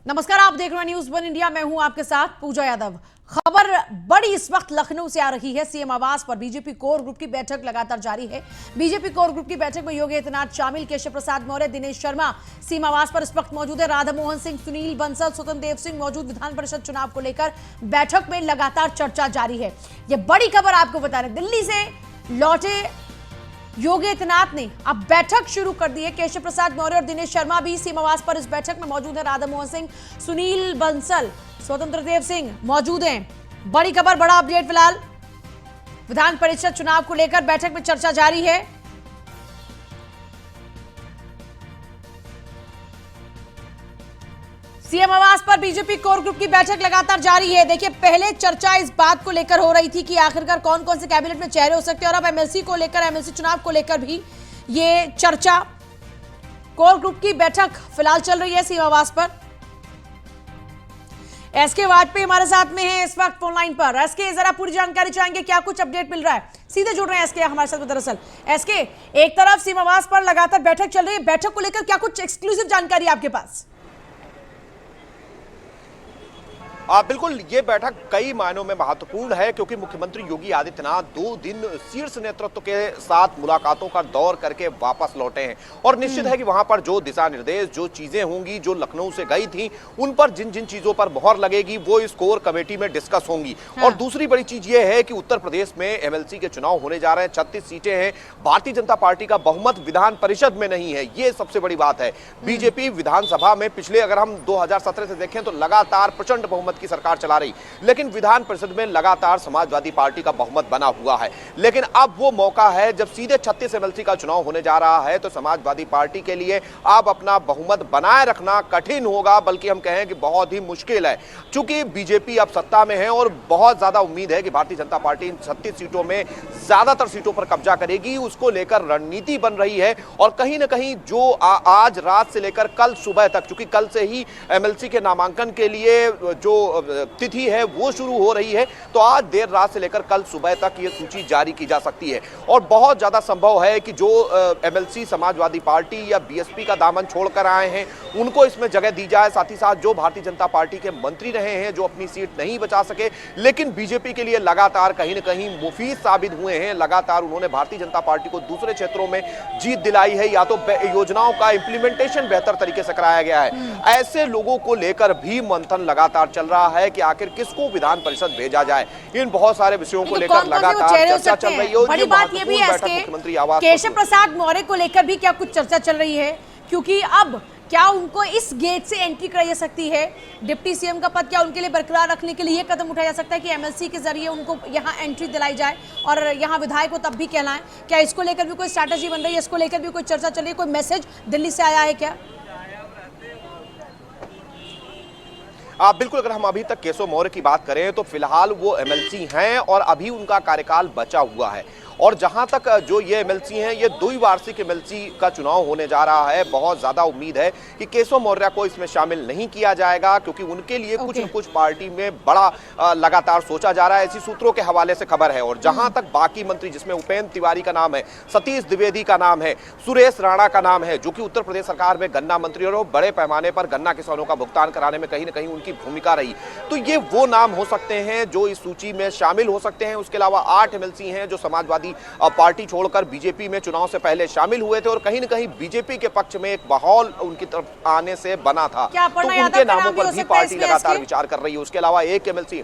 नमस्कार, आप देख रहे हैं न्यूज वन इंडिया। मैं हूं आपके साथ पूजा यादव। खबर बड़ी इस वक्त लखनऊ से आ रही है। सीएम आवास पर बीजेपी कोर ग्रुप की बैठक लगातार जारी है। बीजेपी कोर ग्रुप की बैठक में योगी आदित्यनाथ शामिल, केशव प्रसाद मौर्य, दिनेश शर्मा सीएम आवास पर इस वक्त मौजूद है। राधा मोहन सिंह, सुनील बंसल, स्वतंत्र देव सिंह मौजूद। विधान परिषद चुनाव को लेकर बैठक में लगातार चर्चा जारी है। यह बड़ी खबर आपको बता रहे, दिल्ली से लौटे योगी आदित्यनाथ ने अब बैठक शुरू कर दी है। केशव प्रसाद मौर्य और दिनेश शर्मा भी सीएम आवास पर इस बैठक में मौजूद है। राधा मोहन सिंह, सुनील बंसल, स्वतंत्र देव सिंह मौजूद हैं। बड़ी खबर, बड़ा अपडेट फिलहाल विधान परिषद चुनाव को लेकर बैठक में चर्चा जारी है। सीएम आवास पर बीजेपी कोर ग्रुप की बैठक लगातार जारी है। देखिए, पहले चर्चा इस बात को लेकर हो रही थी कि आखिरकार कौन कौन से कैबिनेट में चेहरे हो सकते हैं, और अब एमएलसी को लेकर, एमएलसी चुनाव को लेकर भी ये चर्चा, कोर ग्रुप की बैठक फिलहाल चल रही है सीएम आवास पर। एसके वाजपेयी हमारे साथ में है इस वक्त फोन लाइन पर। एसके, जरा पूरी जानकारी चाहेंगे, क्या कुछ अपडेट मिल रहा है? सीधे जुड़ रहे हैं एसके हमारे साथ में। दरअसल एसके, एक तरफ सीएम आवास पर लगातार बैठक चल रही है, बैठक को लेकर क्या कुछ एक्सक्लूसिव जानकारी आपके पास? बिल्कुल, ये बैठक कई मायनों में महत्वपूर्ण है क्योंकि मुख्यमंत्री योगी आदित्यनाथ 2 दिन शीर्ष नेतृत्व के साथ मुलाकातों का दौर करके वापस लौटे हैं और निश्चित है कि वहां पर जो दिशा निर्देश, जो चीजें होंगी, जो लखनऊ से गई थी, उन पर जिन जिन चीजों पर मोहर लगेगी वो इस कोर कमेटी में डिस्कस होंगी। और दूसरी बड़ी चीज ये है कि उत्तर प्रदेश में एमएलसी के चुनाव होने जा रहे हैं, 36 सीटें हैं। भारतीय जनता पार्टी का बहुमत विधान परिषद में नहीं है, ये सबसे बड़ी बात है। बीजेपी विधानसभा में पिछले, अगर हम 2017 से देखें तो लगातार प्रचंड बहुमत की सरकार चला रही, लेकिन विधान परिषद में लगातार समाजवादी पार्टी का बहुमत बना हुआ है। लेकिन अब वो मौका है जब सीधे 36 एमएलसी का चुनाव होने जा रहा है, तो समाजवादी पार्टी के लिए अब अपना बहुमत बनाए रखना कठिन होगा, बल्कि हम कहें कि बहुत ही मुश्किल है। चूंकि बीजेपी अब सत्ता में है और बहुत ज्यादा उम्मीद है कि भारतीय जनता पार्टी इन 36 सीटों में ज्यादातर सीटों पर कब्जा करेगी, उसको लेकर रणनीति बन रही है। और कहीं ना कहीं जो आज रात से लेकर कल सुबह तक, चूंकि कल से ही एमएलसी के नामांकन के लिए जो तिथि है वो शुरू हो रही है, तो आज देर रात से लेकर कल सुबह तक ये सूची जारी की जा सकती है। और बहुत ज्यादा संभव है कि जो एमएलसी समाजवादी पार्टी या बीएसपी का दामन छोड़कर आए हैं उनको इसमें जगह दी जाए। साथ ही साथ जो भारतीय जनता पार्टी के मंत्री रहे हैं, जो अपनी सीट नहीं बचा सके लेकिन बीजेपी के लिए लगातार कहीं ना कहीं मुफीद साबित हुए हैं, लगातार उन्होंने भारतीय जनता पार्टी को दूसरे क्षेत्रों में जीत दिलाई है, या तो योजनाओं का इंप्लीमेंटेशन बेहतर तरीके से कराया गया है। ऐसे लोगों को लेकर भी मंथन लगातार चल रहा है कि आखिर किसको विधान परिषद भेजा जाए। इन बहुत सारे विषयों को लेकर लगातार चर्चा चल रही है। बड़ी बात यह भी है केशव प्रसाद मौर्य को लेकर भी क्या कुछ चर्चा चल रही है, क्योंकि अब क्या उनको इस गेट से एंट्री कराई जा सकती है? डिप्टी सीएम का पद क्या उनके लिए बरकरार रखने के लिए यह कदम उठाया जा सकता है कि एमएलसी के जरिए उनको यहां एंट्री दिलाई जाए और यहां विधायक को तब भी कहलाएं? क्या इसको लेकर भी कोई स्ट्रैटेजी बन रही है? इसको लेकर भी कोई चर्चा चल रही है? कोई मैसेज दिल्ली से आया है क्या? बिल्कुल, अगर हम अभी तक केशव मौर्य की बात करें तो फिलहाल वो एमएलसी हैं और अभी उनका कार्यकाल बचा हुआ है। और जहां तक जो ये एमएलसी हैं, ये द्विवार्षिक एमएलसी का चुनाव होने जा रहा है। बहुत ज्यादा उम्मीद है कि केशव मौर्य को इसमें शामिल नहीं किया जाएगा, क्योंकि उनके लिए कुछ न कुछ पार्टी में बड़ा लगातार सोचा जा रहा है, ऐसी सूत्रों के हवाले से खबर है। और जहां तक बाकी मंत्री, जिसमें उपेंद्र तिवारी का नाम है, सतीश द्विवेदी का नाम है, सुरेश राणा का नाम है, जो कि उत्तर प्रदेश सरकार में गन्ना मंत्री और बड़े पैमाने पर गन्ना किसानों का भुगतान कराने में कहीं ना कहीं उनकी भूमिका रही, तो ये वो नाम हो सकते हैं जो इस सूची में शामिल हो सकते हैं। उसके अलावा 8 एमएलसी हैं जो समाजवादी पार्टी छोड़कर बीजेपी में चुनाव से पहले शामिल हुए थे और कहीं न कहीं बीजेपी के पक्ष में एक माहौल उनकी तरफ आने से बना था, तो उनके नामों पर भी पार्टी लगातार विचार कर रही है। उसके अलावा एक एमएलसी,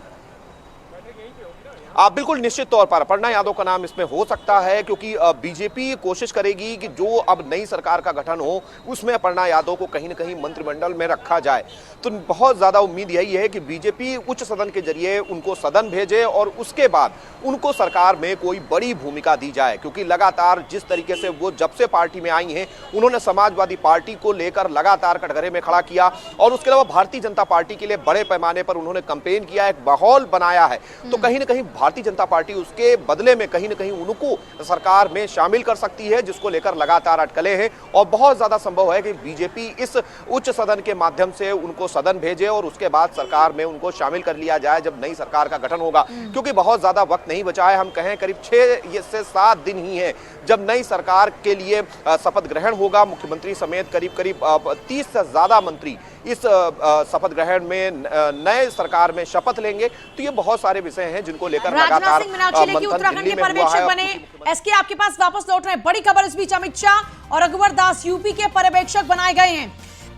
बिल्कुल निश्चित तौर पर अपर्णा यादव का नाम इसमें हो सकता है, क्योंकि बीजेपी कोशिश करेगी कि जो अब नई सरकार का गठन हो उसमें अपर्णा यादव को कहीं न कहीं मंत्रिमंडल में रखा जाए। तो बहुत ज्यादा उम्मीद यही है कि बीजेपी उच्च सदन के जरिए उनको सदन भेजे और उसके बाद उनको सरकार में कोई बड़ी भूमिका दी जाए, क्योंकि लगातार जिस तरीके से वो जब से पार्टी में आई हैं, उन्होंने समाजवादी पार्टी को लेकर लगातार कटघरे में खड़ा किया और उसके अलावा भारतीय जनता पार्टी के लिए बड़े पैमाने पर उन्होंने कैंपेन किया, एक माहौल बनाया है। तो कहीं ना कहीं भारतीय जनता पार्टी उसके बदले में कहीं ना कहीं उनको सरकार में शामिल कर सकती है, जिसको लेकर लगातार अटकलें हैं। और बहुत ज्यादा संभव है कि बीजेपी इस उच्च सदन के माध्यम से उनको सदन भेजे और उसके बाद सरकार में उनको शामिल कर लिया जाए जब नई सरकार का गठन होगा, क्योंकि बहुत ज्यादा वक्त नहीं बचा है। हम कहें करीब 6 से 7 दिन ही है जब नई सरकार के लिए शपथ ग्रहण होगा। मुख्यमंत्री समेत करीब करीब 30 से ज्यादा मंत्री इस शपथ ग्रहण में नए सरकार में शपथ लेंगे। तो ये बहुत सारे विषय हैं जिनको लेकर लगातार उत्तराखंड के पर्यवेक्षक बने। एसके आपके पास वापस लौट रहे हैं। बड़ी खबर इस बीच अमित शाह और रघुवर दास यूपी के पर्यवेक्षक बनाए गए हैं।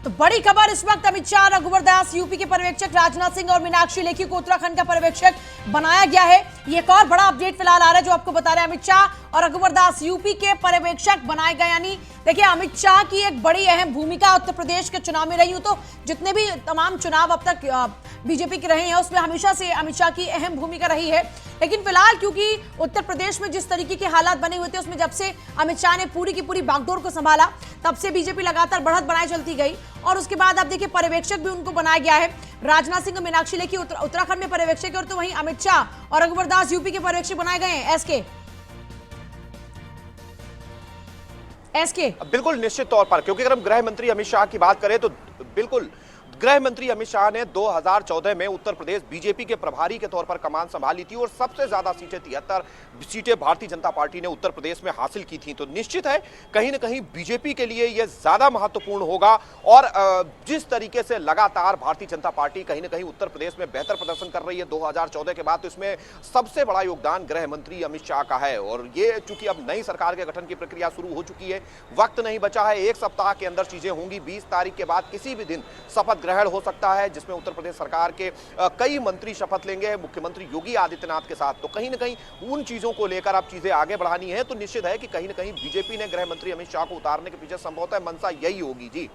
तो बड़ी खबर इस वक्त अमित शाह, रघुवर दास यूपी के पर्यवेक्षक, राजनाथ सिंह और मीनाक्षी लेखी को उत्तराखंड का पर्यवेक्षक बनाया गया है। ये एक और बड़ा अपडेट फिलहाल आ रहा है जो आपको बता रहे हैं। अमित शाह और रघुवर दास यूपी के पर्यवेक्षक बनाए गए। यानी देखिए अमित शाह की एक बड़ी अहम भूमिका उत्तर प्रदेश के चुनाव में रही हो। तो जितने भी तमाम चुनाव अब तक बीजेपी के रहे हैं उसमें हमेशा से अमित शाह की अहम भूमिका रही है। लेकिन फिलहाल क्योंकि उत्तर प्रदेश में जिस तरीके के हालात बने हुए थे उसमें जब से अमित शाह ने पूरी की पूरी बागडोर को संभाला तब से बीजेपी लगातार बढ़त बनाए चलती गई। और उसके बाद आप देखिए पर्यवेक्षक भी उनको बनाया गया है। राजनाथ सिंह और मीनाक्षी लेखी उत्तराखंड में पर्यवेक्षक है और तो वहीं अमित शाह और रघुवर दास यूपी के पर्यवेक्षक बनाए गए हैं। एसके बिल्कुल निश्चित तौर पर, क्योंकि अगर हम गृह मंत्री अमित शाह की बात करें तो बिल्कुल गृह मंत्री अमित शाह ने 2014 में उत्तर प्रदेश बीजेपी के प्रभारी के तौर पर कमान संभाली थी और सबसे ज्यादा सीटें 73 सीटें भारतीय जनता पार्टी ने उत्तर प्रदेश में हासिल की थी। तो निश्चित है कहीं ना कहीं बीजेपी के लिए यह ज्यादा महत्वपूर्ण होगा। और जिस तरीके से लगातार भारतीय जनता पार्टी कहीं ना कहीं उत्तर प्रदेश में बेहतर प्रदर्शन कर रही है 2014 के बाद, तो इसमें सबसे बड़ा योगदान गृह मंत्री अमित शाह का है। और ये चूंकि अब नई सरकार के गठन की प्रक्रिया शुरू हो चुकी है, वक्त नहीं बचा है, 1 सप्ताह के अंदर चीजें होंगी। 20 तारीख के बाद किसी भी दिन शपथ ग्रहण हो सकता है जिसमें उत्तर प्रदेश सरकार के कई मंत्री शपथ लेंगे मुख्यमंत्री योगी आदित्यनाथ के साथ। तो कहीं ना कहीं उन चीजों को लेकर अब चीजें आगे बढ़ानी है। तो निश्चित है कि कहीं ना कहीं बीजेपी ने गृह मंत्री अमित शाह को उतारने के पीछे संभवतः मंशा यही होगी। जी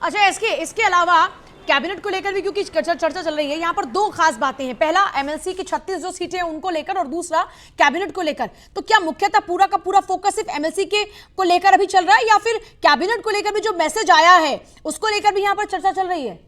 अच्छा, इसके अलावा कैबिनेट को लेकर भी क्योंकि चर्चा चल रही है, यहाँ पर 2 खास बातें हैं। पहला एमएलसी की 36 जो सीटें हैं उनको लेकर और दूसरा कैबिनेट को लेकर। तो क्या मुख्यतः पूरा का पूरा फोकस सिर्फ एमएलसी के को लेकर अभी चल रहा है या फिर कैबिनेट को लेकर भी जो मैसेज आया है उसको लेकर भी यहाँ पर चर्चा चल रही है?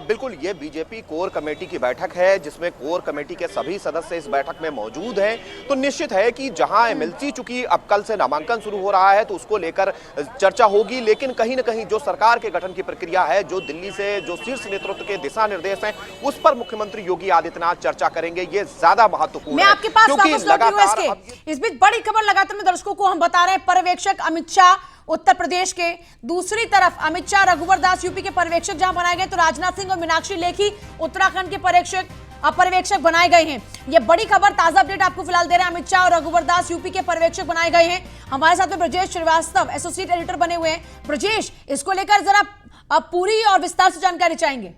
बिल्कुल, ये बीजेपी कोर कमेटी की बैठक है जिसमें कोर कमेटी के सभी सदस्य इस बैठक में मौजूद हैं। तो निश्चित है कि जहां एमएलसी चूंकि अब कल से नामांकन शुरू हो रहा है तो उसको लेकर चर्चा होगी, लेकिन कहीं ना कहीं जो सरकार के गठन की प्रक्रिया है, जो दिल्ली से जो शीर्ष नेतृत्व के दिशा निर्देश हैं, उस पर मुख्यमंत्री योगी आदित्यनाथ चर्चा करेंगे। ये ज्यादा महत्वपूर्ण है क्योंकि लगातार इस बीच बड़ी खबर लगातार में दर्शकों को हम बता रहे हैं। पर्यवेक्षक अमित शाह उत्तर प्रदेश के, दूसरी तरफ अमित शाह रघुवर दास यूपी के पर्यवेक्षक जहां बनाए गए, तो राजनाथ सिंह और मीनाक्षी लेखी उत्तराखंड के पर्यवेक्षक बनाए गए हैं। ये बड़ी खबर, ताजा अपडेट आपको फिलहाल दे रहे हैं। अमित शाह और रघुवर दास यूपी के पर्यवेक्षक बनाए गए हैं। हमारे साथ में ब्रजेश श्रीवास्तव एसोसिएट एडिटर बने हुए हैं। ब्रजेश, इसको लेकर जरा पूरी और विस्तार से जानकारी चाहेंगे।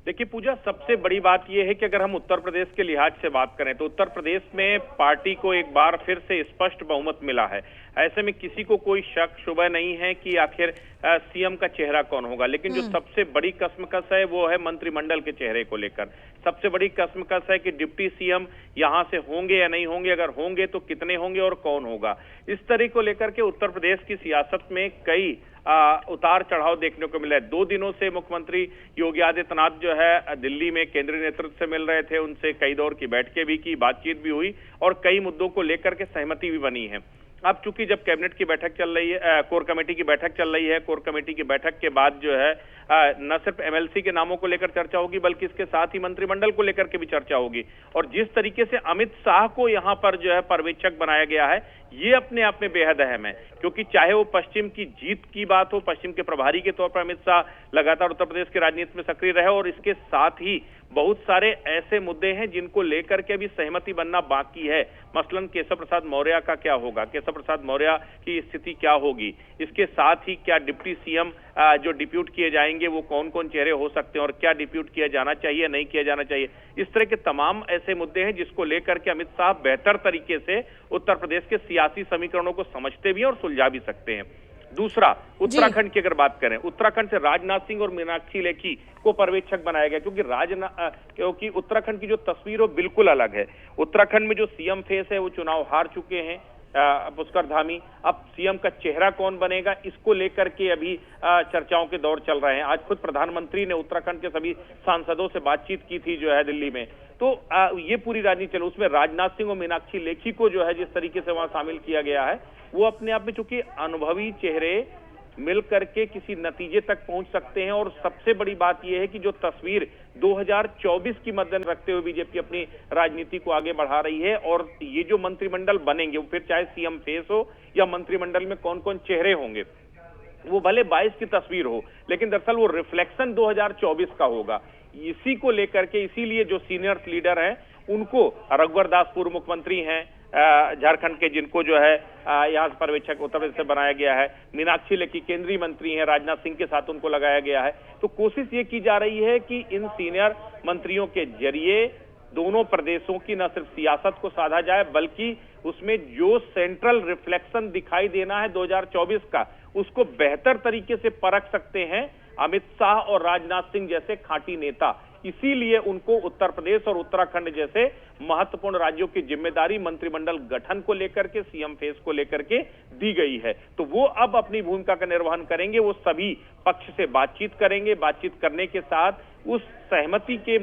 देखिए पूजा, सबसे बड़ी बात यह है कि अगर हम उत्तर प्रदेश के लिहाज से बात करें तो उत्तर प्रदेश में पार्टी को एक बार फिर से स्पष्ट बहुमत मिला है। ऐसे में किसी को कोई शक शुबह नहीं है कि आखिर सीएम का चेहरा कौन होगा। लेकिन जो सबसे बड़ी कसमकस है वो है मंत्रिमंडल के चेहरे को लेकर। सबसे बड़ी कसमकस है कि डिप्टी सीएम यहां से होंगे या नहीं होंगे, अगर होंगे तो कितने होंगे और कौन होगा। इस तरह को लेकर के उत्तर प्रदेश की सियासत में कई उतार चढ़ाव देखने को मिला है। 2 दिनों से मुख्यमंत्री योगी आदित्यनाथ जो है दिल्ली में केंद्रीय नेतृत्व से मिल रहे थे, उनसे कई दौर की बैठकें भी की, बातचीत भी हुई और कई मुद्दों को लेकर के सहमति भी बनी है। अब चूंकि जब कैबिनेट की बैठक चल रही है, कोर कमेटी की बैठक चल रही है, कोर कमेटी की बैठक के बाद जो है न सिर्फ एमएलसी के नामों को लेकर चर्चा होगी बल्कि इसके साथ ही मंत्रिमंडल को लेकर के भी चर्चा होगी। और जिस तरीके से अमित शाह को यहां पर जो है पर्यवेक्षक बनाया गया है, ये अपने आप में बेहद अहम है, क्योंकि चाहे वो पश्चिम की जीत की बात हो, पश्चिम के प्रभारी के तौर पर अमित शाह लगातार उत्तर प्रदेश की राजनीति में सक्रिय रहे और इसके साथ ही बहुत सारे ऐसे मुद्दे हैं जिनको लेकर के भी सहमति बनना बाकी है। मसलन केशव प्रसाद मौर्य का क्या होगा, केशव प्रसाद मौर्य की स्थिति क्या होगी, इसके साथ ही क्या डिप्टी सीएम जो डिप्यूट किए जाएंगे वो कौन कौन चेहरे हो सकते हैं और क्या डिप्यूट किया जाना चाहिए, नहीं किया जाना चाहिए। इस तरह के तमाम ऐसे मुद्दे हैं जिसको लेकर के अमित शाह बेहतर तरीके से उत्तर प्रदेश के सियासी समीकरणों को समझते भी हैं और सुलझा भी सकते हैं। दूसरा, उत्तराखंड की अगर बात करें, उत्तराखंड से राजनाथ सिंह और मीनाक्षी लेखी को पर्यवेक्षक बनाया गया क्योंकि उत्तराखंड की जो तस्वीर हो बिल्कुल अलग है। उत्तराखंड में जो सीएम फेस है वो चुनाव हार चुके हैं, पुष्कर धामी। अब सीएम का चेहरा कौन बनेगा, इसको लेकर के अभी चर्चाओं के दौर चल रहे हैं। आज खुद प्रधानमंत्री ने उत्तराखंड के सभी सांसदों से बातचीत की थी जो है दिल्ली में, तो ये पूरी राजनीति चल, उसमें राजनाथ सिंह और मीनाक्षी लेखी को जो है जिस तरीके से वहां शामिल किया गया है, वो अपने आप में चूंकि अनुभवी चेहरे मिल करके किसी नतीजे तक पहुंच सकते हैं। और सबसे बड़ी बात यह है कि जो तस्वीर 2024 की मद्देनजर रखते हुए बीजेपी अपनी राजनीति को आगे बढ़ा रही है, और ये जो मंत्रिमंडल बनेंगे, वो फिर चाहे सीएम फेस हो या मंत्रिमंडल में कौन कौन चेहरे होंगे, वो भले 22 की तस्वीर हो, लेकिन दरअसल वो रिफ्लेक्शन 2024 का होगा। इसी को लेकर के, इसीलिए जो सीनियर लीडर हैं उनको, रघुवर दास पूर्व मुख्यमंत्री हैं झारखंड के, जिनको जो है यहाँ पर्यवेक्षक उत्तर प्रदेश से बनाया गया है, मीनाक्षी लेखी केंद्रीय मंत्री हैं, राजनाथ सिंह के साथ उनको लगाया गया है। तो कोशिश ये की जा रही है कि इन सीनियर मंत्रियों के जरिए दोनों प्रदेशों की न सिर्फ सियासत को साधा जाए, बल्कि उसमें जो सेंट्रल रिफ्लेक्शन दिखाई देना है 2024 का, उसको बेहतर तरीके से परख सकते हैं अमित शाह और राजनाथ सिंह जैसे खांटी नेता। इसीलिए उनको उत्तर प्रदेश और उत्तराखंड जैसे महत्वपूर्ण राज्यों की जिम्मेदारी मंत्रिमंडल गठन को लेकर के, सीएम फेस को लेकर के दी गई है। तो वो अब अपनी भूमिका का निर्वहन करेंगे, वो सभी पक्ष से बातचीत करेंगे, बातचीत करने के साथ उस सहमति के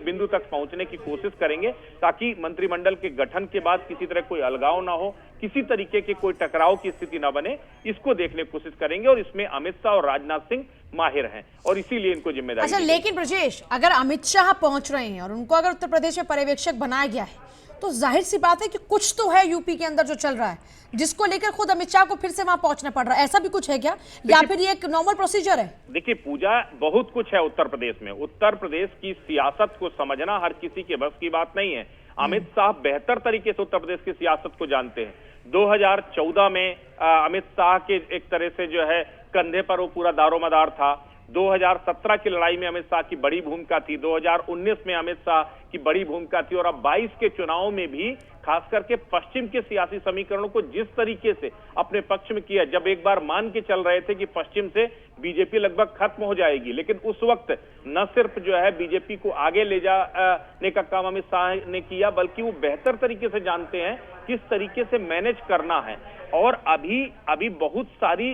बिंदु तक पहुंचने की कोशिश करेंगे, ताकि मंत्रिमंडल के गठन के बाद किसी तरह कोई अलगाव ना हो, किसी तरीके के कोई टकराव की स्थिति ना बने, इसको देखने की कोशिश करेंगे। और इसमें अमित शाह और राजनाथ सिंह माहिर हैं और इसीलिए इनको जिम्मेदारी। अच्छा, लेकिन ब्रजेश, अगर अमित शाह पहुंच रहे हैं और उनको अगर उत्तर प्रदेश में पर्यवेक्षक बनाया गया है, तो जाहिर सी बात है कि कुछ तो है यूपी के अंदर जो चल रहा है, जिसको लेकर खुद अमित शाह को फिर से वहां पहुंचना पड़ रहा है। ऐसा भी कुछ है क्या, या फिर ये एक नॉर्मल प्रोसीजर है? देखिए पूजा, बहुत कुछ है उत्तर प्रदेश में। उत्तर प्रदेश की सियासत को समझना हर किसी के बस की बात नहीं है। अमित शाह बेहतर तरीके से उत्तर प्रदेश की सियासत को जानते हैं। 2014 में अमित शाह के एक तरह से जो है कंधे पर वो पूरा दारोमदार था। 2017 की लड़ाई में अमित शाह की बड़ी भूमिका थी, 2019 में अमित शाह की बड़ी भूमिका थी, और अब 22 के चुनाव में भी खास करके पश्चिम के सियासी समीकरणों को जिस तरीके से अपने पक्ष में किया, जब एक बार मान के चल रहे थे कि पश्चिम से बीजेपी लगभग खत्म हो जाएगी, लेकिन उस वक्त न सिर्फ जो है बीजेपी को आगे ले जाने का काम अमित शाह ने किया, बल्कि वो बेहतर तरीके से जानते हैं किस तरीके से मैनेज करना है। और अभी बहुत सारी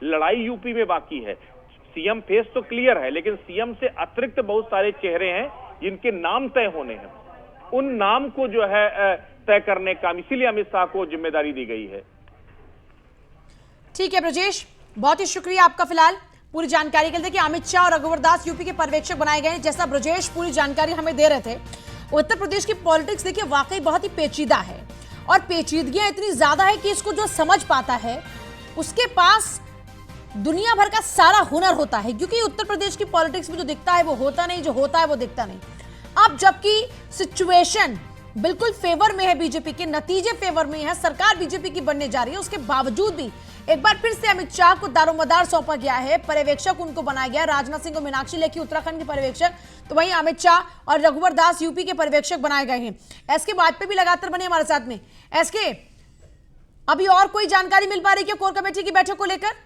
लड़ाई यूपी में बाकी है। सीएम फेस तो क्लियर है, लेकिन सीएम से अतिरिक्त बहुत सारे चेहरे हैं जिनके नाम तय होने हैं। उन नाम को जो है तय करने का, इसीलिए अमित शाह को जिम्मेदारी दी गई है। ठीक है ब्रजेश, बहुत ही शुक्रिया आपका फिलहाल पूरी जानकारी के लिए। देखिए, अमित शाह और रघुवर दास यूपी के पर्यवेक्षक बनाए गए हैं। जैसा ब्रजेश पूरी जानकारी हमें दे रहे थे, उत्तर प्रदेश की पॉलिटिक्स देखिए वाकई बहुत ही पेचीदा है, और पेचीदगियां इतनी ज्यादा है कि इसको जो समझ पाता है उसके पास दुनिया भर का सारा हुनर होता है, क्योंकि उत्तर प्रदेश की पॉलिटिक्स में जो दिखता है वो होता नहीं, जो होता है वो दिखता नहीं। अब जबकि सिचुएशन बिल्कुल फेवर में है बीजेपी के, नतीजे फेवर में है, सरकार बीजेपी की बनने जा रही है, उसके बावजूद भी एक बार फिर से अमित शाह को दारोमदार सौंपा गया है, पर्यवेक्षक उनको बनाया गया। राजनाथ सिंह और मीनाक्षी लेखी उत्तराखंड के पर्यवेक्षक, तो वहीं अमित शाह और रघुवर दास यूपी के पर्यवेक्षक बनाए गए हैं। एसके वाजपेयी भी लगातार बने हमारे साथ में। एसके, अभी और कोई जानकारी मिल पा रही है कोर कमेटी की बैठक को लेकर?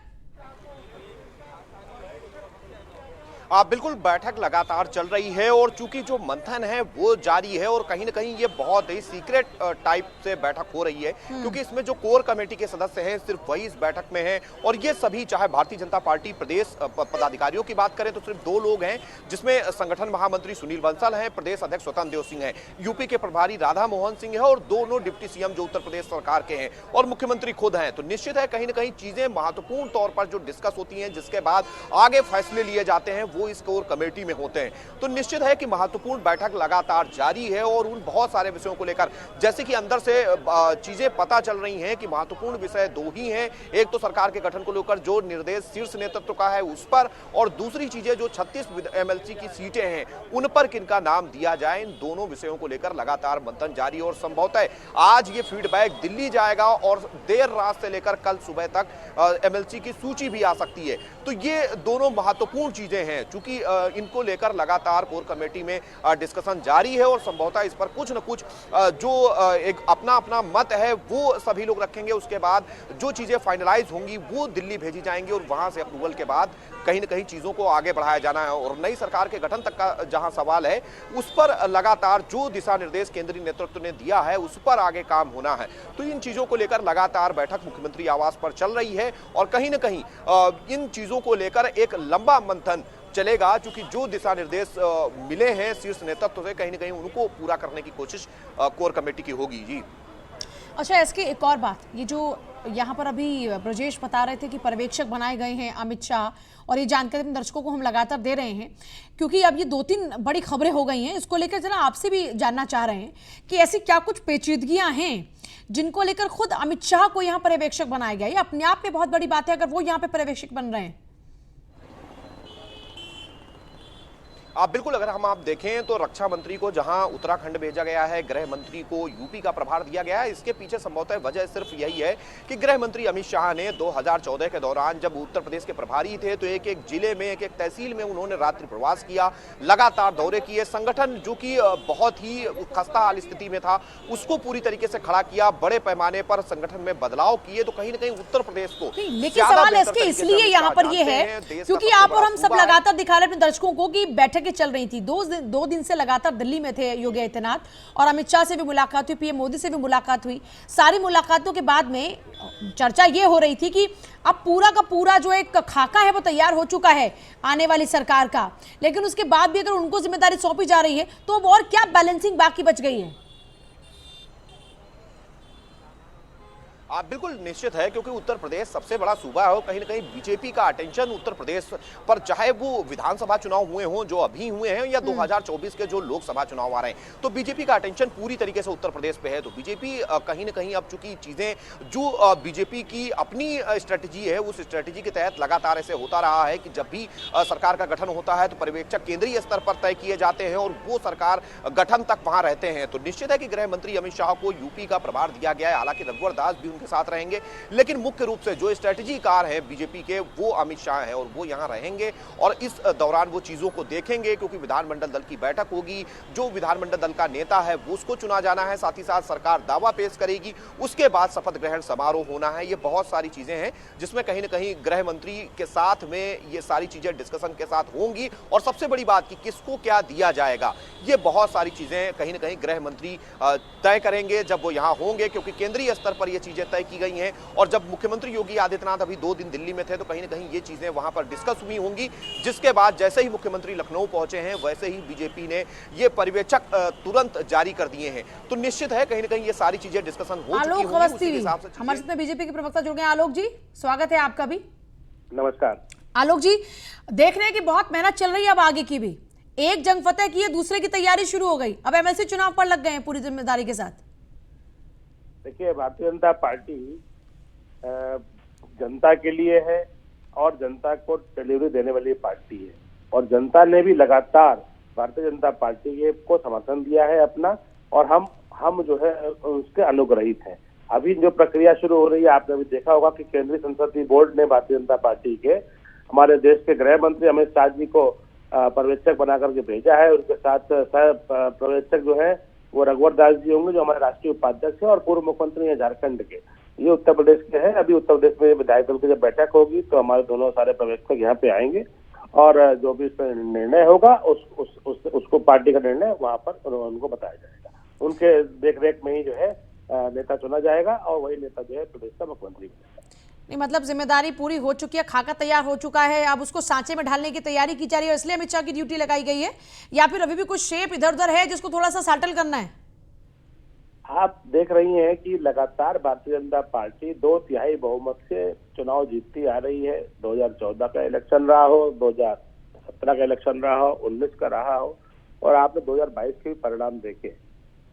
बिल्कुल, बैठक लगातार चल रही है और चूंकि जो मंथन है वो जारी है और कहीं ना कहीं ये बहुत ही सीक्रेट टाइप से बैठक हो रही है, क्योंकि इसमें जो कोर कमेटी के सदस्य हैं सिर्फ वही इस बैठक में हैं, और ये सभी, चाहे भारतीय जनता पार्टी प्रदेश पदाधिकारियों की बात करें तो सिर्फ 2 लोग हैं, जिसमें संगठन महामंत्री सुनील बंसल हैं, प्रदेश अध्यक्ष स्वतंत्र देव सिंह हैं, यूपी के प्रभारी राधा मोहन सिंह है, और दोनों डिप्टी सीएम जो उत्तर प्रदेश सरकार के हैं, और मुख्यमंत्री खुद हैं। तो निश्चित है कहीं ना कहीं चीजें महत्वपूर्ण तौर पर जो डिस्कस होती हैं, जिसके बाद आगे फैसले लिए जाते हैं, वो इस कोर कमेटी में होते हैं। तो निश्चित है कि महत्वपूर्ण बैठक लगातार जारी है, और उन बहुत सारे विषयों को लेकर जैसे कि अंदर से चीजें पता चल रही हैं कि महत्वपूर्ण विषय 2 ही हैं। एक तो सरकार के गठन को लेकर जो निर्देश शीर्ष नेतृत्व का है उस पर, और दूसरी चीजें जो 36 एमएलसी की सीटें हैं उन पर किनका नाम दिया जाए, इन दोनों विषयों को लेकर लगातार मंथन जारी है। और संभवतः आज ये फीडबैक दिल्ली जाएगा और देर रात से लेकर कल सुबह तक एमएलसी की सूची भी आ सकती है। तो ये दोनों महत्वपूर्ण चीजें हैं। चूंकि इनको लेकर लगातार कोर कमेटी में डिस्कशन जारी है और संभवतः इस पर कुछ न कुछ जो एक अपना अपना मत है वो सभी लोग रखेंगे। उसके बाद जो चीजें फाइनलाइज होंगी वो दिल्ली भेजी जाएंगी और वहां से अप्रूवल के बाद कहीं न कहीं चीजों को आगे बढ़ाया जाना है। और नई सरकार के गठन तक का जहां सवाल है उस पर लगातार जो दिशा निर्देश केंद्रीय नेतृत्व ने दिया है उस पर आगे काम होना है। तो इन चीजों को लेकर लगातार बैठक मुख्यमंत्री आवास पर चल रही है और कहीं न कहीं इन चीजों को लेकर एक लंबा मंथन चलेगा, क्योंकि जो दिशा निर्देश मिले हैं शीर्ष नेतृत्व से कहीं न कहीं उनको पूरा करने की कोशिश कोर कमेटी की होगी। जी अच्छा, इसकी एक और बात, ये जो यहाँ पर अभी ब्रजेश बता रहे थे कि पर्यवेक्षक बनाए गए हैं अमित शाह, और ये जानकारी अपने दर्शकों को हम लगातार दे रहे हैं क्योंकि अब ये 2-3 बड़ी खबरें हो गई हैं। इसको लेकर जरा आपसे भी जानना चाह रहे हैं कि ऐसी क्या कुछ पेचीदगियां हैं जिनको लेकर खुद अमित शाह को यहाँ पर्यवेक्षक बनाया गया। ये अपने आप में बहुत बड़ी बात है अगर वो यहाँ पे पर्यवेक्षक बन रहे हैं। बिल्कुल, अगर हम आप देखें तो रक्षा मंत्री को जहां उत्तराखंड भेजा गया है, गृह मंत्री को यूपी का प्रभार दिया गया है, इसके पीछे संभवतः वजह सिर्फ यही है कि गृह मंत्री अमित शाह ने 2014 के दौरान जब उत्तर प्रदेश के प्रभारी थे तो एक एक जिले में एक एक तहसील में उन्होंने रात्रि प्रवास किया, लगातार दौरे किए, संगठन जो कि बहुत ही खस्ता स्थिति में था उसको पूरी तरीके से खड़ा किया, बड़े पैमाने पर संगठन में बदलाव किए। तो कहीं ना कहीं उत्तर प्रदेश को लेकिन सवाल इसके इसलिए यहाँ पर ये है क्योंकि आप और हम सब लगातार दिखा रहे हैं अपने दर्शकों को कि बैठकें चल रही थी। दो दिन से लगातार दिल्ली में थे योगी आदित्यनाथ, और अमित शाह से भी मुलाकात हुई, पीएम मोदी से भी मुलाकात हुई। सारी मुलाकातों के बाद में चर्चा ये हो रही थी कि अब पूरा का पूरा जो एक खाका है वो तैयार हो चुका है आने वाली सरकार का, लेकिन उसके बाद भी अगर उनको जिम्मेदारी सौंपी जा रही है तो अब और क्या बैलेंसिंग बाकी बच गई है। बिल्कुल निश्चित है, क्योंकि उत्तर प्रदेश सबसे बड़ा सूबा है और कहीं ना कहीं बीजेपी का अटेंशन उत्तर प्रदेश पर, चाहे वो विधानसभा चुनाव हुए हों जो अभी हुए हैं या 2024 के जो लोकसभा चुनाव आ रहे हैं, तो बीजेपी का अटेंशन पूरी तरीके से उत्तर प्रदेश पे है। तो बीजेपी कहीं ना कहीं अब चूंकि चीजें जो बीजेपी की अपनी स्ट्रेटेजी है उस स्ट्रेटेजी के तहत लगातार ऐसे होता रहा है कि जब भी सरकार का गठन होता है तो पर्यवेक्षक केंद्रीय स्तर पर तय किए जाते हैं और वो सरकार गठन तक वहां रहते हैं। तो निश्चित है कि गृह मंत्री अमित शाह को यूपी का प्रभार दिया गया है, हालांकि रघुवर दास भी के साथ रहेंगे, लेकिन मुख्य रूप से जो स्ट्रेटेजीकार है बीजेपी के वो अमित शाह है और वो यहां रहेंगे और इस दौरान वो चीजों को देखेंगे, क्योंकि विधानमंडल दल की बैठक होगी, जो विधानमंडल दल का नेता है वो उसको चुना जाना है, साथ ही साथ सरकार दावा पेश करेगी, उसके बाद शपथ ग्रहण समारोह होना है। ये बहुत सारी चीजें हैं जिसमें कहीं ना कहीं गृह मंत्री के साथ में ये सारी चीजें डिस्कशन के साथ होंगी। और सबसे बड़ी बात कि किसको क्या दिया जाएगा, ये बहुत सारी चीजें कहीं ना कहीं गृह मंत्री तय करेंगे जब वो यहां होंगे, क्योंकि केंद्रीय स्तर पर ये चीजें तय की गई हैं। और जब मुख्यमंत्री योगी आदित्यनाथ अभी 2 दिन दिल्ली में थे तो कहीं ना कहीं ये चीजें वहां पर डिस्कस हुई होंगी, जिसके बाद जैसे ही मुख्यमंत्री लखनऊ पहुंचे हैं वैसे ही बीजेपी ने ये पर्यवेक्षक तुरंत जारी कर दिए हैं। तो निश्चित है कहीं ना कहीं ये सारी चीजें डिस्कशन हो चुकी होंगी, उसी हिसाब से हमारे साथ बीजेपी के प्रवक्ता जुड़ गए। आलोक जी, स्वागत है आपका भी। नमस्कार आलोक जी, देख रहे हैं कि बहुत मेहनत चल रही है अब आगे की भी, एक जंग फतेह की है, दूसरे की तैयारी शुरू हो गई, अब एमएलसी चुनाव पर लग गए हैं पूरी जिम्मेदारी के साथ। देखिए, भारतीय जनता पार्टी जनता के लिए है और जनता को डिलीवरी देने वाली पार्टी है, और जनता ने भी लगातार भारतीय जनता पार्टी को समर्थन दिया है अपना, और हम जो है उसके अनुग्रहित हैं। अभी जो प्रक्रिया शुरू हो रही है, आपने अभी देखा होगा कि केंद्रीय संसदीय बोर्ड ने भारतीय जनता पार्टी के हमारे देश के गृह मंत्री अमित शाह जी को पर्यवेक्षक बना करके भेजा है। उनके साथ सह पर्यवेक्षक जो है वो रघुवर दास जी होंगे, जो हमारे राष्ट्रीय उपाध्यक्ष है और पूर्व मुख्यमंत्री हैं झारखंड के। ये उत्तर प्रदेश के हैं। अभी उत्तर प्रदेश में विधायक दल की जब बैठक होगी तो हमारे दोनों सारे पर्यवेक्षक यहाँ पे आएंगे और जो भी निर्णय होगा उसको पार्टी का निर्णय वहां पर उनको बताया जाएगा। उनके देखरेख में ही जो है नेता चुना जाएगा और वही नेता जो है प्रदेश का मुख्यमंत्री बनेगा। नहीं, मतलब जिम्मेदारी पूरी हो चुकी है, खाका तैयार हो चुका है, अब उसको सांचे में ढालने की तैयारी की जा रही है, इसलिए अमित शाह की ड्यूटी लगाई गई है, या फिर अभी भी कुछ शेप इधर उधर है जिसको थोड़ा सा सेटल करना है? आप देख रही हैं कि लगातार भारतीय जनता पार्टी 2/3 बहुमत से चुनाव जीतती आ रही है। 2014 का इलेक्शन रहा हो, 2017 का इलेक्शन रहा हो, 19 का रहा हो, और आपने 2022 के भी परिणाम देखे।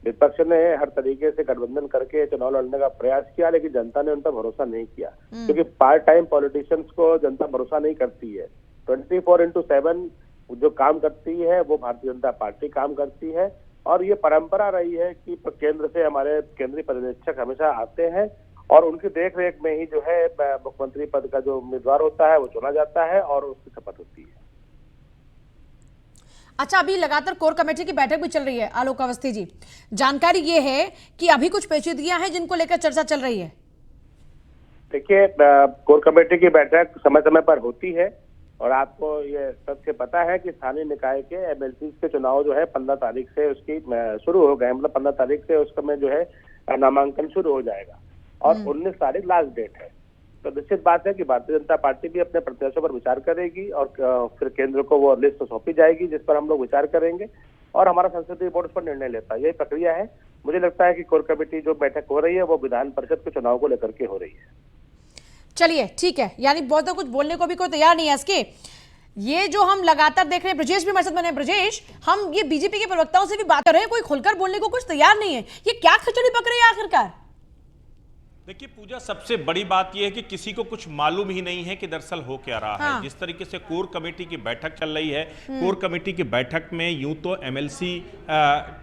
विपक्ष ने हर तरीके से गठबंधन करके चुनाव लड़ने का प्रयास किया, लेकिन जनता ने उन पर भरोसा नहीं किया, क्योंकि पार्ट टाइम पॉलिटिशियंस को जनता भरोसा नहीं करती है। 24/7 जो काम करती है वो भारतीय जनता पार्टी काम करती है, और ये परंपरा रही है कि केंद्र से हमारे केंद्रीय पर्यवेक्षक हमेशा आते हैं और उनकी देख रेख में ही जो है मुख्यमंत्री पद का जो उम्मीदवार होता है वो चुना जाता है और उसकी शपथ होती है। अच्छा, अभी लगातार कोर कमेटी की बैठक भी चल रही है। आलोक अवस्थी जी, जानकारी ये है कि अभी कुछ पेचीदगियां हैं जिनको लेकर चर्चा चल रही है। देखिए, कोर कमेटी की बैठक समय समय पर होती है और आपको ये तथ्य पता है कि स्थानीय निकाय के एमएलसी के चुनाव जो है 15 तारीख से उसकी शुरू हो गए, मतलब 15 तारीख से उसका में जो है नामांकन शुरू हो जाएगा और 19 तारीख लास्ट डेट है। तो निश्चित बात है कि भारतीय जनता पार्टी भी अपने प्रत्याशियों पर विचार करेगी और फिर केंद्र को वो लिस्ट सौंपी जाएगी जिस पर हम लोग विचार करेंगे और हमारा संसदीय बोर्ड उस पर निर्णय लेता है। यही प्रक्रिया है। मुझे लगता है कि कोर कमेटी जो बैठक हो रही है वो विधान परिषद के चुनाव को लेकर के हो रही है। चलिए ठीक है, यानी बहुत तो कुछ बोलने को भी कोई तैयार नहीं है इसके। ये जो हम लगातार देख रहे हैं, ब्रजेश भी हमारे साथ बने। ब्रजेश, हम ये बीजेपी के प्रवक्ताओं से भी बात कर रहे हैं, कोई खुलकर बोलने को कुछ तैयार नहीं है। ये क्या खिचड़ी पक रही है आखिरकार? देखिए पूजा, सबसे बड़ी बात यह है कि किसी को कुछ मालूम ही नहीं है कि दरअसल हो क्या रहा है। जिस तरीके से कोर कमेटी की बैठक चल रही है, कोर कमेटी की बैठक में यूं तो एमएलसी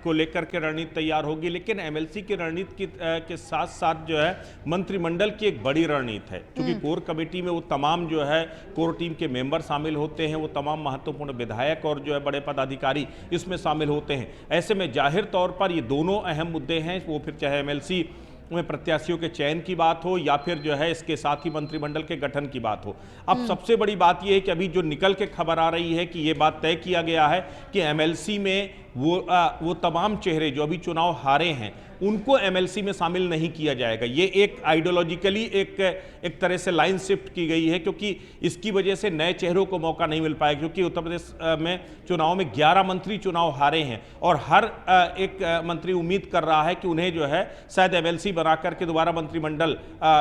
को लेकर के रणनीति तैयार होगी, लेकिन एमएलसी की रणनीति के साथ साथ जो है मंत्रिमंडल की एक बड़ी रणनीति है। क्योंकि कोर कमेटी में वो तमाम जो है कोर टीम के मेंबर शामिल होते हैं, वो तमाम महत्वपूर्ण विधायक और जो है बड़े पदाधिकारी इसमें शामिल होते हैं। ऐसे में जाहिर तौर पर ये दोनों अहम मुद्दे हैं, वो फिर चाहे एमएलसी में प्रत्याशियों के चयन की बात हो या फिर जो है इसके साथ ही मंत्रिमंडल के गठन की बात हो। अब सबसे बड़ी बात यह है कि अभी जो निकल के खबर आ रही है कि ये बात तय किया गया है कि एमएलसी में वो तमाम चेहरे जो अभी चुनाव हारे हैं उनको एमएलसी में शामिल नहीं किया जाएगा। ये एक आइडियोलॉजिकली एक तरह से लाइन शिफ्ट की गई है, क्योंकि इसकी वजह से नए चेहरों को मौका नहीं मिल पाएगा। क्योंकि उत्तर प्रदेश में चुनाव में 11 मंत्री चुनाव हारे हैं और हर एक मंत्री उम्मीद कर रहा है कि उन्हें जो है शायद एमएलसी बना करके दोबारा मंत्रिमंडल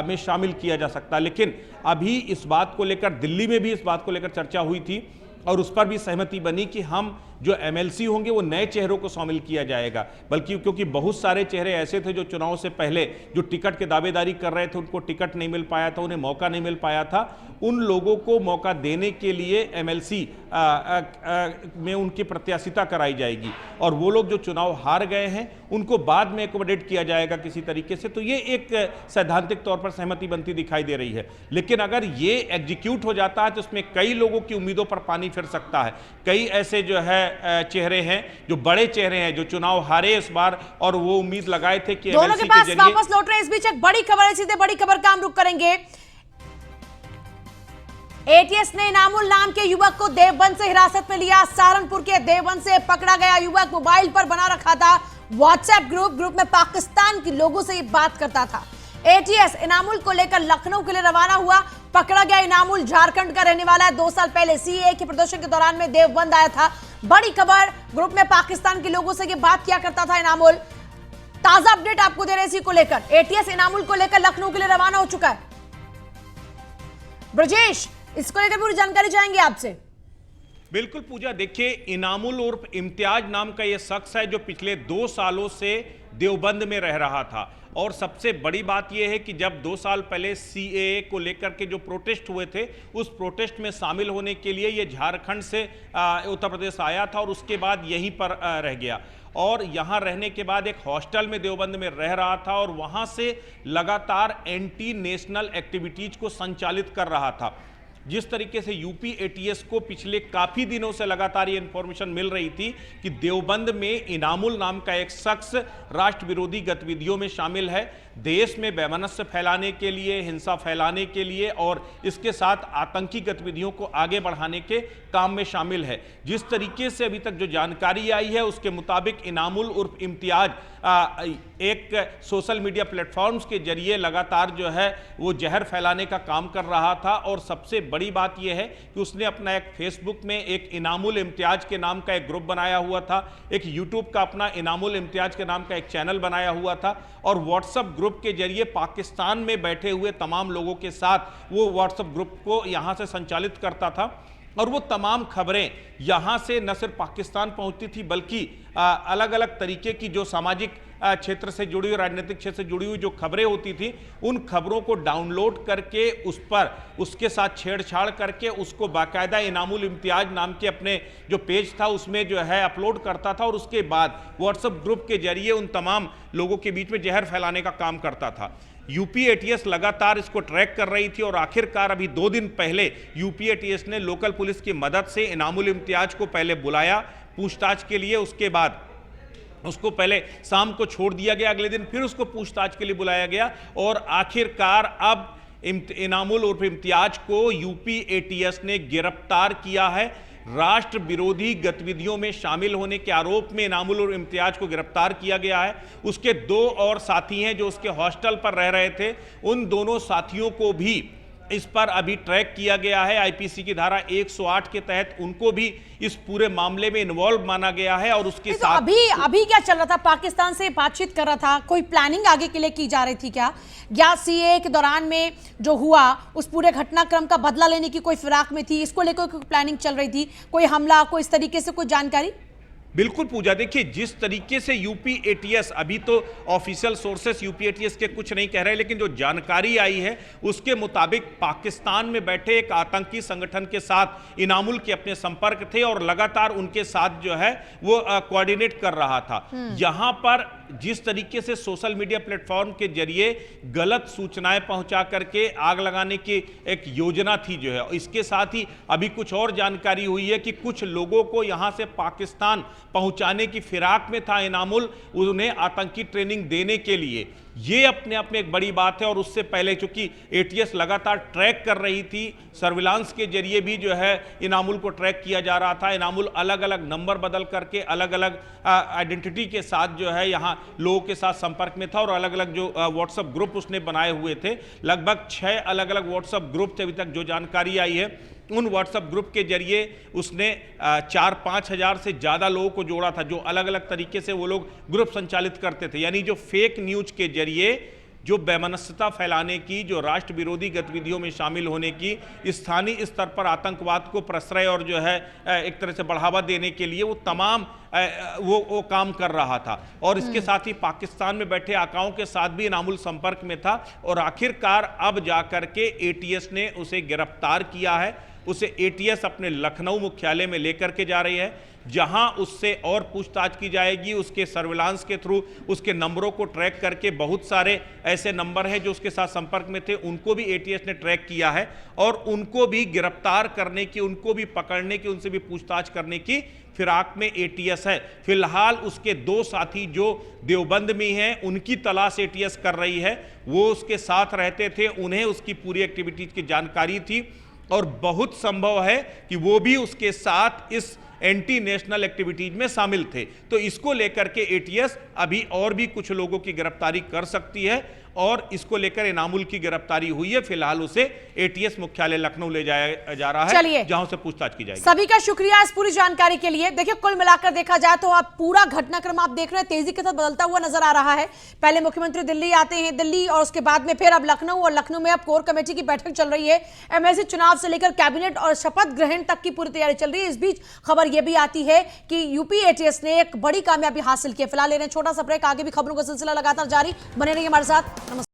में शामिल किया जा सकता है। लेकिन अभी इस बात को लेकर दिल्ली में भी इस बात को लेकर चर्चा हुई थी और उस पर भी सहमति बनी कि हम जो एमएलसी होंगे वो नए चेहरों को शामिल किया जाएगा। बल्कि क्योंकि बहुत सारे चेहरे ऐसे थे जो चुनाव से पहले जो टिकट की दावेदारी कर रहे थे, उनको टिकट नहीं मिल पाया था, उन्हें मौका नहीं मिल पाया था। उन लोगों को मौका देने के लिए एमएलसी में उनकी प्रत्याशिता कराई जाएगी और वो लोग जो चुनाव हार गए हैं उनको बाद में एकोमोडेट किया जाएगा किसी तरीके से। तो ये एक सैद्धांतिक तौर पर सहमति बनती दिखाई दे रही है। लेकिन अगर ये एग्जीक्यूट हो जाता है तो उसमें कई लोगों की उम्मीदों पर पानी फिर सकता है। कई ऐसे जो है चेहरे हैं, जो बड़े चेहरे हैं, जो चुनाव हारे इस बार और वो उम्मीद लगाए थे कि दोनों के पास वापस लौट रहे हैं। इस बीच एक बड़ी खबर है, सीधे बड़ी खबर का हम रुख करेंगे। एटीएस ने इनामुल नाम के युवक को देवबंद से हिरासत में लिया। सहारनपुर के देवबंद से पकड़ा गया युवक मोबाइल पर बना रखा था व्हाट्सएप ग्रुप में पाकिस्तान के लोगों से ये बात करता था। एटीएस इनामुल को लेकर लखनऊ के लिए रवाना हुआ। पकड़ा गया इनामुल झारखंड का रहने वाला है। 2 साल पहले सीएए के प्रदर्शन के दौरान में देवबंद आया था। बड़ी खबर, ग्रुप में पाकिस्तान के लोगों से ये बात किया करता था इनामुल। ताजा अपडेट आपको दे रहे हैं इसी को लेकर। एटीएस इनामुल को लेकर लखनऊ के लिए रवाना हो चुका है। ब्रजेश, इसको लेकर पूरी जानकारी चाहेंगे आपसे। बिल्कुल पूजा, देखिए इनामुल उर्फ इम्तियाज नाम का यह शख्स है जो पिछले 2 सालों से देवबंद में रह रहा था। और सबसे बड़ी बात यह है कि जब 2 साल पहले सीएए को लेकर के जो प्रोटेस्ट हुए थे, उस प्रोटेस्ट में शामिल होने के लिए ये झारखंड से उत्तर प्रदेश आया था और उसके बाद यहीं पर रह गया। और यहाँ रहने के बाद एक हॉस्टल में देवबंद में रह रहा था और वहाँ से लगातार एंटी नेशनल एक्टिविटीज को संचालित कर रहा था। जिस तरीके से यूपी एटीएस को पिछले काफी दिनों से लगातार ये इंफॉर्मेशन मिल रही थी कि देवबंद में इनामुल नाम का एक शख्स राष्ट्र विरोधी गतिविधियों में शामिल है, देश में वैमनस्य फैलाने के लिए, हिंसा फैलाने के लिए और इसके साथ आतंकी गतिविधियों को आगे बढ़ाने के काम में शामिल है। जिस तरीके से अभी तक जो जानकारी आई है उसके मुताबिक इनामुल उर्फ इम्तियाज एक सोशल मीडिया प्लेटफॉर्म्स के जरिए लगातार जो है वो जहर फैलाने का काम कर रहा था। और सबसे बड़ी बात यह है कि उसने अपना एक फेसबुक में एक इनामुल इम्तियाज के नाम का एक ग्रुप बनाया हुआ था, एक यूट्यूब का अपना इनामुल इम्तियाज के नाम का एक चैनल बनाया हुआ था और व्हाट्सएप ग्रुप के जरिए पाकिस्तान में बैठे हुए तमाम लोगों के साथ वो व्हाट्सएप ग्रुप को यहां से संचालित करता था। और वो तमाम खबरें यहाँ से न सिर्फ पाकिस्तान पहुँचती थी बल्कि अलग अलग तरीके की जो सामाजिक क्षेत्र से जुड़ी हुई, राजनीतिक क्षेत्र से जुड़ी हुई जो खबरें होती थी, उन खबरों को डाउनलोड करके उस पर उसके साथ छेड़छाड़ करके उसको बाकायदा इनामुल इम्तियाज नाम के अपने जो पेज था उसमें जो है अपलोड करता था और उसके बाद व्हाट्सएप ग्रुप के जरिए उन तमाम लोगों के बीच में जहर फैलाने का काम करता था। यूपी एटीएस लगातार इसको ट्रैक कर रही थी और आखिरकार अभी 2 दिन पहले यूपी एटीएस ने लोकल पुलिस की मदद से इनामुल इम्तियाज को पहले बुलाया, पूछताछ के लिए। उसके बाद उसको पहले शाम को छोड़ दिया गया, अगले दिन फिर उसको पूछताछ के लिए बुलाया गया और आखिरकार अब इनामुल उर्फ इम्तियाज को यूपी एटीएस ने गिरफ्तार किया है। राष्ट्र विरोधी गतिविधियों में शामिल होने के आरोप में इनामुल और इम्तियाज को गिरफ्तार किया गया है। उसके 2 और साथी हैं जो उसके हॉस्टल पर रह रहे थे, उन दोनों साथियों को भी इस पर अभी ट्रैक किया गया है। आईपीसी की धारा 108 के तहत उनको भी इस पूरे मामले में इन्वॉल्व माना गया है। और उसके साथ अभी क्या चल रहा था? पाकिस्तान से बातचीत कर रहा था, कोई प्लानिंग आगे के लिए की जा रही थी क्या? या सीए के दौरान में जो हुआ उस पूरे घटनाक्रम का बदला लेने की कोई फिराक में थी, इसको लेकर कोई प्लानिंग चल रही थी, कोई हमला, कोई इस तरीके से कोई जानकारी? बिल्कुल पूजा, देखिए जिस तरीके से यूपी एटीएस, अभी तो ऑफिशियल सोर्सेस यूपी एटीएस के कुछ नहीं कह रहे, लेकिन जो जानकारी आई है उसके मुताबिक पाकिस्तान में बैठे एक आतंकी संगठन के साथ इनामुल के अपने संपर्क थे और लगातार उनके साथ जो है वो कोऑर्डिनेट कर रहा था। यहां पर जिस तरीके से सोशल मीडिया प्लेटफॉर्म के जरिए गलत सूचनाएं पहुंचा करके आग लगाने की एक योजना थी जो है, इसके साथ ही अभी कुछ और जानकारी हुई है कि कुछ लोगों को यहां से पाकिस्तान पहुंचाने की फिराक में था इनामुल, उन्हें आतंकी ट्रेनिंग देने के लिए। ये अपने आप में एक बड़ी बात है। और उससे पहले चूंकि एटीएस लगातार ट्रैक कर रही थी, सर्विलांस के जरिए भी जो है इनामुल को ट्रैक किया जा रहा था। इनामुल अलग अलग नंबर बदल करके अलग अलग आइडेंटिटी के साथ जो है यहाँ लोगों के साथ संपर्क में था और अलग अलग जो व्हाट्सएप ग्रुप उसने बनाए हुए थे, लगभग 6 अलग अलग व्हाट्सएप ग्रुप थे। अभी तक जो जानकारी आई है उन व्हाट्सएप ग्रुप के जरिए उसने 4-5 हज़ार से ज़्यादा लोगों को जोड़ा था, जो अलग अलग तरीके से वो लोग ग्रुप संचालित करते थे। यानी जो फेक न्यूज के जरिए जो बेमनस्यता फैलाने की, जो राष्ट्र विरोधी गतिविधियों में शामिल होने की, स्थानीय स्तर पर आतंकवाद को प्रश्रय और जो है एक तरह से बढ़ावा देने के लिए वो तमाम वो काम कर रहा था। और इसके साथ ही पाकिस्तान में बैठे आकाओं के साथ भी इनामुल संपर्क में था। और आखिरकार अब जाकर के एटीएस ने उसे गिरफ्तार किया है। उसे एटीएस अपने लखनऊ मुख्यालय में लेकर के जा रही है, जहां उससे और पूछताछ की जाएगी। उसके सर्विलांस के थ्रू उसके नंबरों को ट्रैक करके बहुत सारे ऐसे नंबर हैं जो उसके साथ संपर्क में थे, उनको भी एटीएस ने ट्रैक किया है और उनको भी गिरफ्तार करने की, उनको भी पकड़ने की, उनसे भी पूछताछ करने की फिराक में एटीएस है। फिलहाल उसके 2 साथी जो देवबंद में हैं उनकी तलाश एटीएस कर रही है। वो उसके साथ रहते थे, उन्हें उसकी पूरी एक्टिविटीज की जानकारी थी और बहुत संभव है कि वो भी उसके साथ इस एंटी नेशनल एक्टिविटीज में शामिल थे। तो इसको लेकर के एटीएस अभी और भी कुछ लोगों की गिरफ्तारी कर सकती है और इसको लेकर इनामुल की गिरफ्तारी हुई है। फिलहाल उसे एटीएस मुख्यालय लखनऊ ले जाया जा रहा है, जहां से पूछताछ की जाएगी। सभी का शुक्रिया इस पूरी जानकारी के लिए। देखिए, कुल मिलाकर देखा जाए तो आप पूरा घटनाक्रम आप देख रहे हैं, तेजी के साथ बदलता हुआ नजर आ रहा है। पहले मुख्यमंत्री दिल्ली आते हैं, दिल्ली, और उसके बाद में फिर अब लखनऊ, और लखनऊ में अब कोर कमेटी की बैठक चल रही है। एमएलसी चुनाव से लेकर कैबिनेट और शपथ ग्रहण तक की पूरी तैयारी चल रही है। इस बीच खबर यह भी आती है कि यूपी एटीएस ने एक बड़ी कामयाबी हासिल की है। फिलहाल ले रहे हैं छोटा सा ब्रेक, आगे भी खबरों का सिलसिला लगातार जारी, बने रहिए हमारे साथ। नमस्कार।